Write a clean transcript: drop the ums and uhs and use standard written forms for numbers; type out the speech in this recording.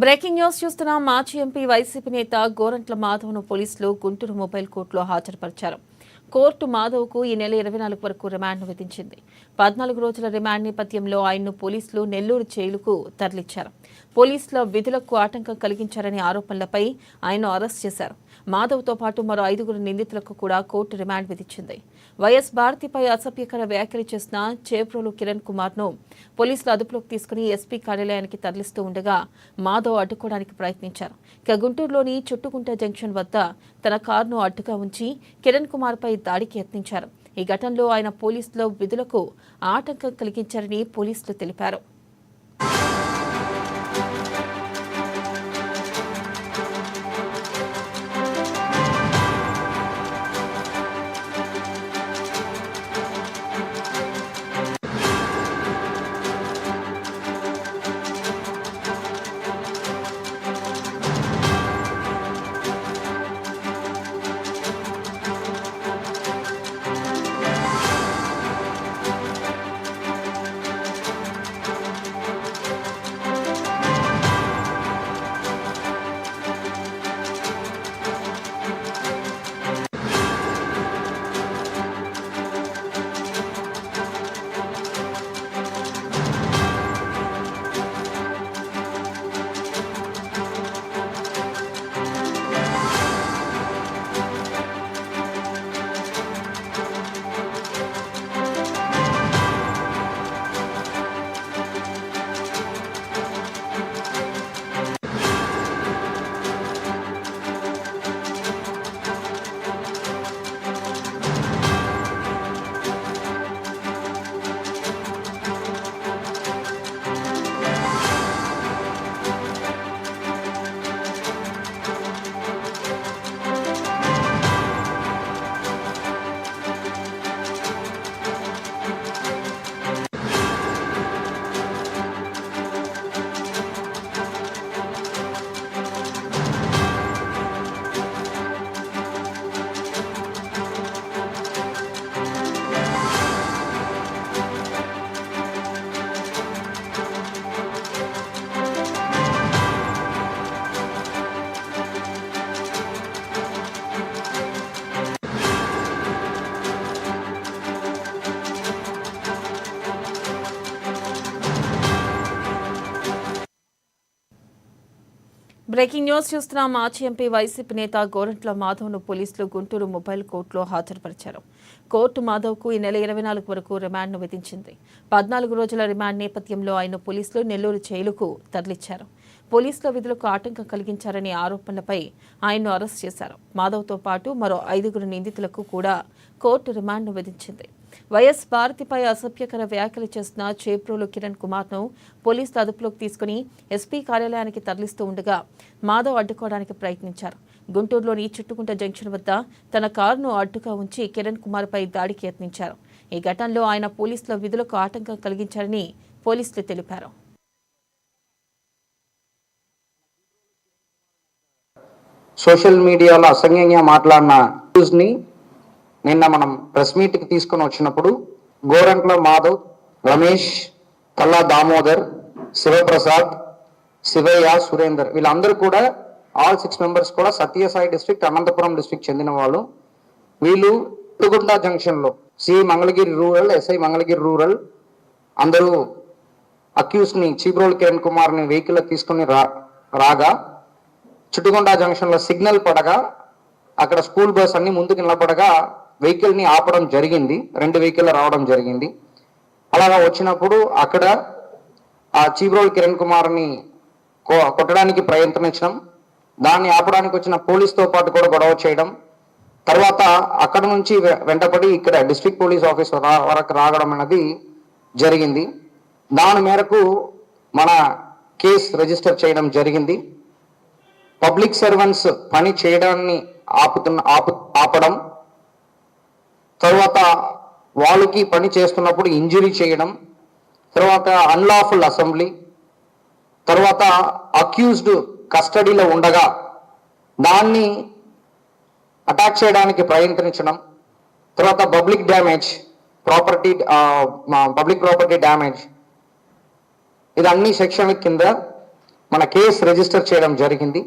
Breaking news చూస్తున్నాం. మాజీ MP YCP నేత గోరంట్ల మాధవ్ను పోలీసులు గుంటూరు మొబైల్ కోర్టులో హాజరుపరిచారు. కోర్టు మాధవ్కు ఈ నెల 24 వరకు రిమాండ్ను విధించింది. 14 రోజుల రిమాండ్ నేపథ్యంలో ఆయన్ను పోలీసులు నెల్లూరు జైలుకు తరలించారు. పోలీసుల విధులకు ఆటంకం కలిగించారనే ఆరోపణలపై ఆయన్ను అరెస్ట్ చేశారు. మాధవ్తో పాటు మరో 5 నిందితులకు కూడా కోర్టు రిమాండ్ విధించింది. వైఎస్ భారతిపై అసభ్యకర వ్యాఖ్యలు చేసిన చేబ్రోలు కిరణ్ కుమార్ను పోలీసులు అదుపులోకి తీసుకుని ఎస్పీ కార్యాలయానికి తరలిస్తూ ఉండగా మాధవ్ అడ్డుకోవడానికి ప్రయత్నించారు. ఇక గుంటూరులోని చుట్టుకుంట జంక్షన్ వద్ద తన కారును అడ్డుగా ఉంచి కిరణ్ కుమార్పై దాడికి యత్నించారు. ఈ ఘటనలో ఆయన పోలీసుల విధులకు ఆటంకం కలిగించారని పోలీసులు తెలిపారు. బ్రేకింగ్ న్యూస్ చూస్తున్నాం. మాజీ ఎంపీ వైసీపీ నేత గోరంట్ల మాధవ్ను పోలీసులు గుంటూరు మొబైల్ కోర్టులో హాజరుపరిచారు. కోర్టు మాధవ్కు ఈ నెల 24 వరకు రిమాండ్ను విధించింది. 14 రోజుల రిమాండ్ నేపథ్యంలో ఆయన పోలీసులు నెల్లూరు జైలుకు తరలించారు. పోలీసుల విధులకు ఆటంకం కలిగించారనే ఆరోపణలపై ఆయన్ను అరెస్ట్ చేశారు. మాధవ్తో పాటు మరో 5 నిందితులకు కూడా కోర్టు రిమాండ్ను విధించింది. వైఎస్ భారతిపై అసభ్యకర వ్యాఖ్యలు చేసిన చేబ్రోలు కిరణ్ కుమార్ను పోలీసులు అదుపులోకి తీసుకుని ఎస్పీ కార్యాలయానికి తరలిస్తూ ఉండగా మాధవ్ అడ్డుకోవడానికి ప్రయత్నించారు. గుంటూరులోని చుట్టుకుంట జంక్షన్ వద్ద తన కారును అడ్డుగా ఉంచి కిరణ్ కుమార్పై దాడికి యత్నించారు. ఈ ఘటనలో ఆయన పోలీసుల విధులకు ఆటంకం కలిగించారని పోలీసులు తెలిపారు. సోషల్ మీడియాలో అసంఖ్యంగా మాట్లాడిన న్యూస్ని నిన్న మనం ప్రెస్ మీట్కి తీసుకొని వచ్చినప్పుడు గోరంట్ల మాధవ్, రమేష్, కల్లా దామోదర్, శివప్రసాద్, శివయ్య, సురేందర్ వీళ్ళందరూ కూడా ఆల్ 6 మెంబర్స్ కూడా సత్యసాయి డిస్ట్రిక్ట్, అనంతపురం డిస్ట్రిక్ట్ చెందిన వాళ్ళు. వీళ్ళు తుగుంట జంక్షన్లో C Mangalagiri rural, SI Mangalagiri rural అందరూ అక్యూస్ని చీబ్రోల్ కిరణ్ కుమార్ని వెహికల్ తీసుకుని రాగా చుట్టుకొండ జంక్షన్లో సిగ్నల్ పడగా అక్కడ స్కూల్ బస్ అన్ని ముందుకు నిలబడగా వెహికల్ని ఆపడం జరిగింది. 2 వెహికల్ రావడం జరిగింది. అలాగా వచ్చినప్పుడు అక్కడ ఆ చీబ్రోల్ కిరణ్ కుమార్ని కొట్టడానికి ప్రయత్నించడం, దాన్ని ఆపడానికి వచ్చిన పోలీస్తో పాటు కూడా గొడవ చేయడం, తర్వాత అక్కడ నుంచి వెంటపడి ఇక్కడ డిస్ట్రిక్ట్ పోలీస్ ఆఫీస్ వరకు రావడం అనేది జరిగింది. దాని మేరకు మన కేసు రిజిస్టర్ చేయడం జరిగింది. పబ్లిక్ సర్వెంట్స్ పని చేయడాన్ని ఆపడం, తర్వాత వాళ్ళకి పని చేస్తున్నప్పుడు ఇంజురీ చేయడం, తర్వాత అన్లాఫుల్ అసెంబ్లీ, తర్వాత అక్యూజ్డ్ కస్టడీలో ఉండగా దాన్ని అటాక్ చేయడానికి ప్రయత్నించడం, తర్వాత పబ్లిక్ ప్రాపర్టీ డ్యామేజ్, ఇది అన్ని సెక్షన్ల కింద మన కేసు రిజిస్టర్ చేయడం జరిగింది.